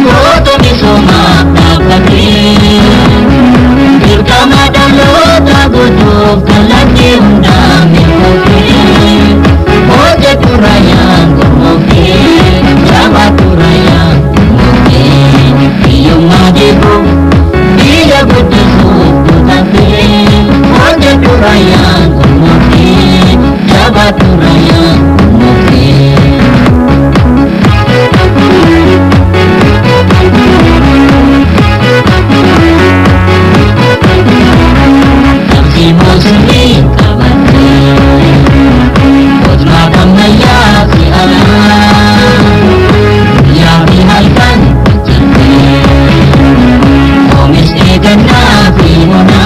Foto misoma tapati Dirkama dalota guduf kalati undami kopi Oje turayang kumoki Jawa turayang kumoki Iyong madibu Bila butisuk tutapi Oje turayang kumoki Jawa turayang kumoki Muslim kabati Putma kamaya si Allah Ya bihalkan pecahti Omis egan nabi muna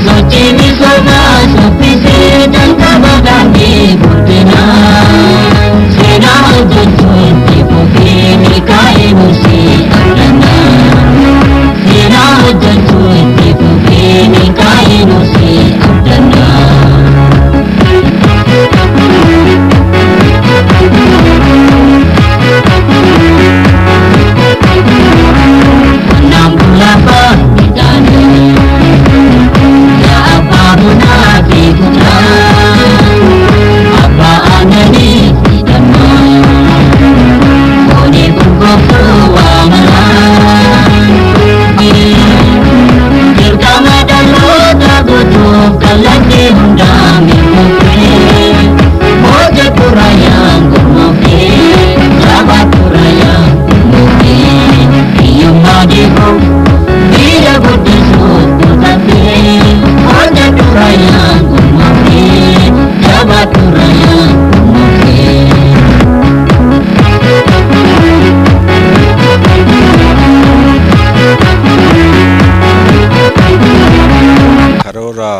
Suci misona supisi dan kabagami burdina Sena ujujun tipuki nikai musi adana Sena ujujun tipuki nikai musi adana Enam puluh bidani Ya apa munafik putra Apa anani tidama Koni kukufu amalan Dirkama dalota guduf kalati undami kopi Oje turayang kumoki Jawa turayang kumoki Iyong madibu Bila butisuk tutapi Oje turayang kumoki Jawa turayang kumoki Karoora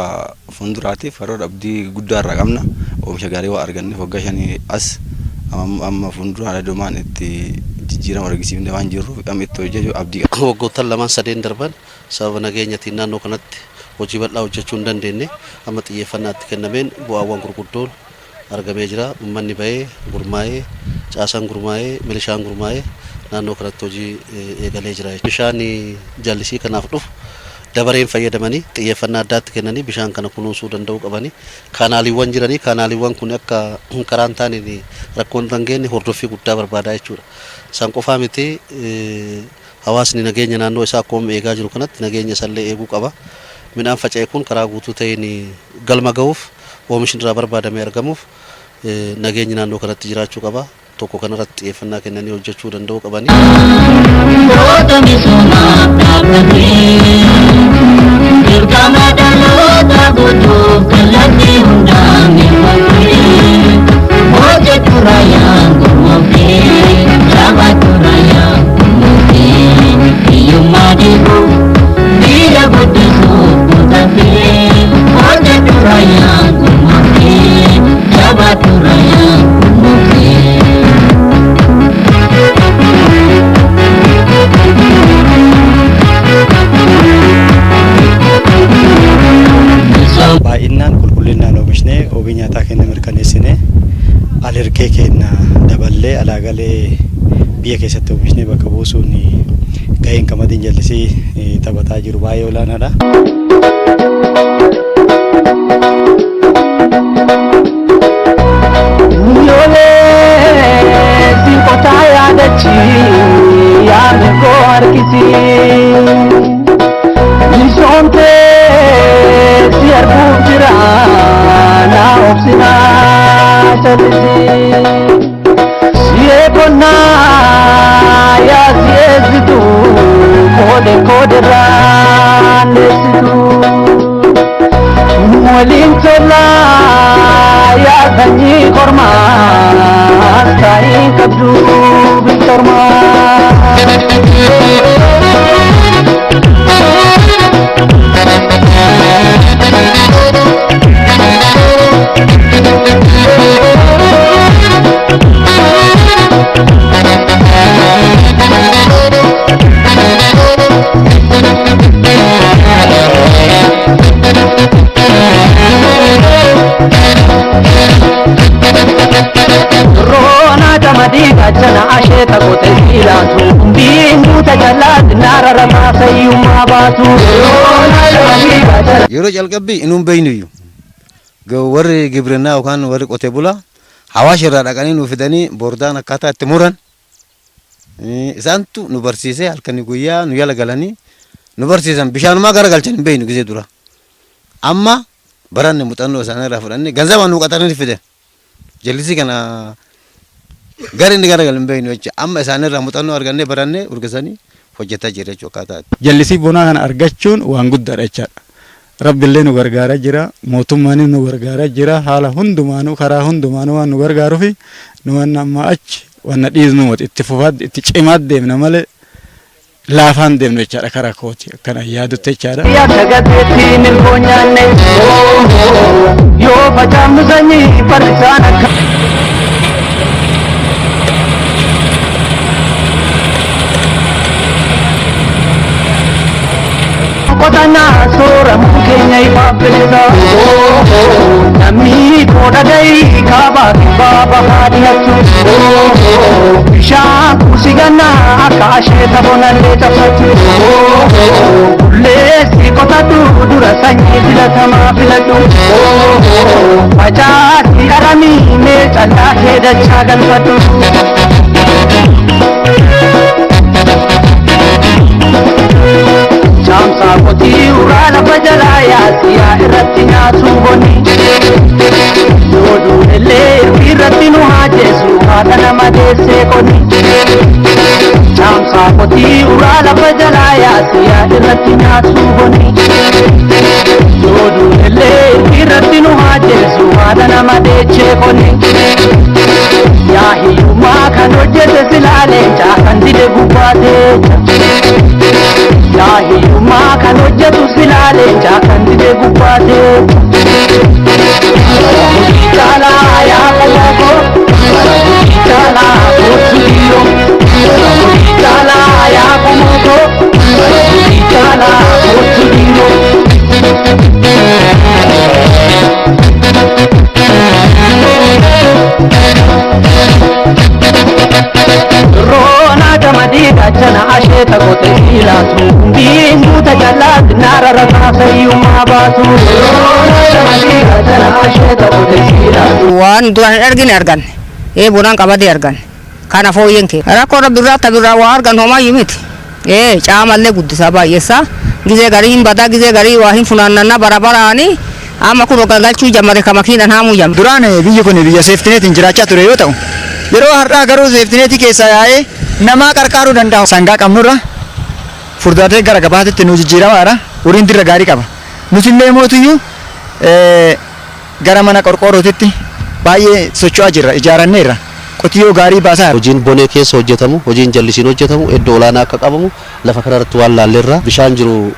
fuulduraatiif karoora abdii guddaa irraa qabna. Oomisha gaarii waa arganne waggaa shanii as amma fuulduraan adumaan itti jijjiirama argisiifne waan jirruuf amma itti hojjechuu abdii qaba. Waggoottan lamaan sadeen darban sababa nageenyatiin naannoo kanatti hojii bal'aa hojjechuu hin dandeenye amma xiyyeeffannaatti kennameen bu'aawwan gurguddoon argamee jira. Uummanni bahee gurmaa'ee caasaan gurmaa'ee milishaan gurmaa'ee naannoo kanatti hojii eegalee jira. Bishaan jallisii kanaaf dhufu dabareen fayyadamanii xiyyeeffannaa addaatti kennanii bishaan kana kunuunsuu danda'uu qabanii kaanaaliiwwan jiranii kaanaaliiwwan kun akka karaan taaniin rakkoon dhangeenye hordoffii guddaa barbaadaa jechuudha. San qofaa miti hawaasni nageenya naannoo isaa akkuma eegaa jiru kanatti nageenya isallee eeguu qaba. Midhaan faca'e kun karaa guutuu ta'een galma ga'uuf oomishni irraa barbaadamee argamuuf nageenyi naannoo kanatti jiraachuu qaba. Tokko kanarratti xiyyeeffannaa kennanii hojjechuu danda'uu qabanii. Foto misoma tapati Dirkama dalota guduf kalati undami kopi Oje turayang kumoki Jawa turayang kumoki Iyong madibu Bila butisuk tutapi Oje turayang kumoki Jawa turayang kumoki baay'inaan qulqullinaan oomishne obii nyaataa kenna mirkaneessine alergee kenna daballee alaagalee biyya keessatti oomishne bakka buusuun gaheen qamadiin jallisii taphataa jiru baay'ee olaanaadha. Sinkotaa yaadachi yaadni koo harkisi misoomtee si arguuf jira na obsinaa callisi si'ee qonnaa yaa si'eessitu kooderraan deessitu waliin tollaa yaa sanyii kormaa kaa'iin qabdu bittormaa. Rona jamadi gachana ilaatu Bindu tajalat nara rama sayyuma batu Yeroo jalqabbii inuun beeynuyyuu warri gibrinaa yookaan warri qotee bulaa hawaasa irraa dhaqanii nu fidanii boordaan akkaataa itti muran isaantu nu barsiisee halkanii guyyaa nu yala galanii nu barsiisan bishaanumaa gara galchan hin beeynu gisee dura amma baranne muuxannoo isaanii irraa fudhannee ganzabaan nu qaxaranii fide jallisii kana gara inni gara galan beeynu jecha amma isaanii irraa muuxannoo argannee barannee urgisanii hojjetaa jira jechuudha akkaataa. Jallisii bonaa kana argachuun waan guddaadha jechaadha. Rabbiillee nu gargaaraa jira, mootummaanis nu gargaaraa jira, haala hundumaanuu karaa hundumaanuu waan nu gargaaruufi nu waan amma achi waan dhiisnu itti fufaatti itti cimaatti deemna malee laafaan deemnu jechaadha karaa kooti akkana yaadutti jechaadha. Yaada gateettiin ilmoo nyaanne yoo facaamu sanyii farisaan akka. Kotana sora mukenya ibabeleza Nami koda dai kaba baba hadiyatu Bisha kusigana akashe tabona leta fatu Lesi kotatu dura sanyi filatama filatu Pachasi arami me chala heda chagal fatu Jamsa koti urala bajalaya siya irratti nyaatu boni Yodu ele irratti nu hajesu haadha nama deesse koni Jamsa koti urala bajalaya siya irratti nyaatu boni Yodu ele irratti nu hajesu haadha nama deesse koni Yaa hiyyummaa kan hojjete silaaleenchaa kan dide gubbaate Yahiyummaa kan hojjetu silaaleenchaa kan dide gubbaate Caalaa yaa qomooko Caalaa kootu dhiiroo Caalaa yaa qomooko Caalaa kootu dhiiroo Roona gamadii gachana asheeta kote ilaatu Bindu tajalat nara rama sayyuma baatu Roona gamadii gachana asheeta kote ilaatu Waan duraan argine argan bonaan qabadee argan kana fooyyen kee rakkoo rabbirraa tabirraa waa argan homaa yimiti caamallee guddisaa baay'eessaa gizee garii hin badaa gizee garii waa hin funaannannaa barabaraanii amma kun galgalchuu jammare ka makiinaan haamuu jammare. Duraan biyyi kun biyya seeftineetiin jiraachaa ture yoo ta'u yeroo har'aa garuu seeftineetii keessaa yaa'ee namaa qarqaaruu danda'u. Sangaa qabnurra furdaatee gara gabaatitti nu jijjiiramaadha. Horiin dirra gaarii qaba. Nutillee mootiyyuu gara mana qorqoorrootitti baay'ee socho'aa jirra ijaaranneerra. Qotiyyoo gaarii baasaa. Hojiin bonee keessa hojjetamu, hojiin jallisiin hojjetamu, iddoo olaanaa akka qabamu lafa kanarratti waan laalleerra bishaan jiru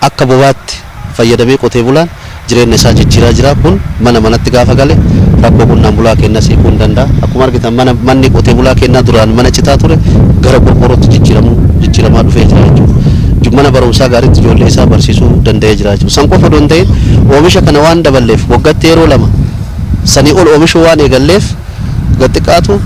akka bobaatti fayyadamee qotee bulaan jireenya isaa jijjiiraa jira. Kun mana manatti gaafa gale rakkoo qonnaan bulaa kennaa siquu hin danda'a. Akkuma argitan manni qotee bulaa kennaa duraan mana citaa ture gara qorqoorrootti jijjiiramaa dhufee jira jechuudha. Mana barumsaa gaariitti ijoollee isaa barsiisuu danda'ee jira jechuudha. San qofa osoo hin ta'in oomisha kana waan daballeef waggaatti yeroo lama sanii ol oomishuu waan eegalleef xiqqaatu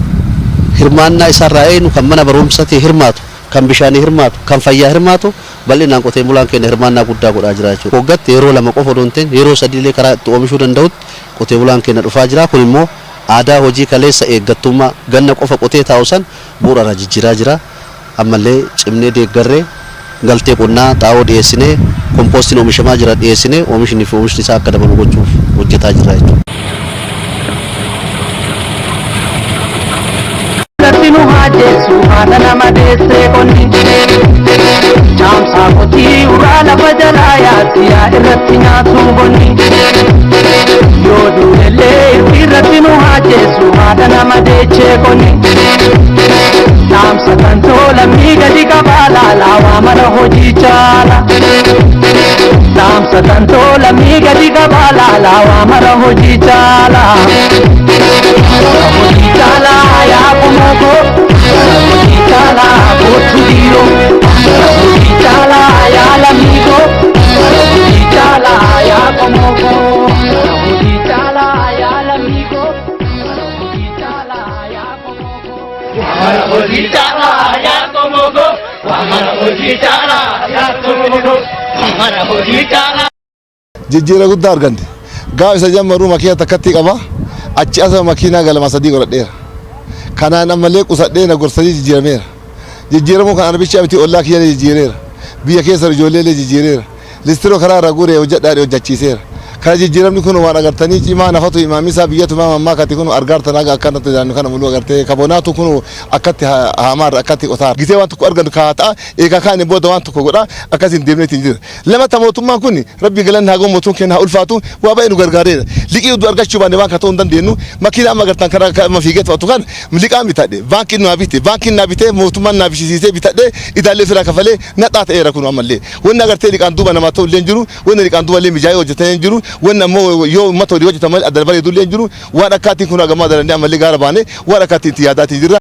hirmaannaa isaarraa eenu kan mana barumsaatti hirmaatu, kan bishaanii hirmaatu, kan fayyaa hirmaatu bal'inaan qotee bulaan keenya hirmaannaa guddaa godhaa jira jechuudha. Waggaatti yeroo lama qofa osoo hin ta'in yeroo sadiilee karaa itti oomishuu danda'utti qotee bulaan keenya dhufaa jira. Kun immoo aadaa hojii kaleessa eeggattummaa ganna qofa qotee taa'u san bu'uurarra jijjiiraa jira. Ammallee cimnee deeggarree galtee qonnaa xaa'oo dhiyeessinee kompoostiin oomishamaa jira dhiyeessinee oomishni isaa akka dabalu gochuuf hojjetaa jira jechuudha. Latinu hajesu haadha nama deesse konni Jaamsaa kotii uraa lafa jalaa yaasiyaa irratti nyaatu konni Yoo duulellee irratti nu hajesu haadha nama deesse konni Jaamsa kan toolamii gadi qabaa laalaa waa mara hojii caala Jaamsa kan toolamii gadi qabaa laalaa waa mara hojii caala Hojii caala yaa kumoko Hojii caala kootu dhiiroo Hojii caala yaa lamiiko Hojii caala yaa kumoko Hojii caala yaa lamiiko Hojii caala yaa kumoko jijjiira guddaa argante gaafa isa jammaru makiina takkatti qaba achi asa makiinaa galama sadii godhadheera kanaan ammallee qusadhee na gorsanii jijjiirameera jijjiiramuu kan arbichi amti ollaa kiyya jijjiireera biyya keessa ijoollee jijjiireera listiroo karaa irra guuree hojjedhaa hojjechiiseera kana jijjiiramni kun waan agartanii cimaa nafatu imaamisaa biyyatu mammaa kati kun argaartan aga akkanatti daannu kana muluu agartee kabonaatu kun akkatti hamaar akkatti qotaar gisee waan tokko argantu kaata eega kaane booda waan tokko godha akkasin deemneetiin jira lamata mootummaan kun rabbi galan haa goomotuun kenna ulfaatu waa baay'ee nu gargaareera liqii udu argachuu baanne waan katoo hin dandeenyu makiina amma agartan karaa mafiigeet fa'atu kan liqaa bitadhe baankiin naa bitee mootummaan naa bishisiisee bitadhe idaallee fira kafalee nadhaa ta'eera kun ammallee wanni agartee liqaan duuba namaa ta'u illee jiru wanni liqaan duuba illee mijaa'ee hojjetanii jiru wanna ammoo yoo uummata hojii hojjetaman adda bareedu illee jiru waan akkaatiin kun agamaa daranii ammallee gaara baane waan akkaatiin yaadaatiin jirra.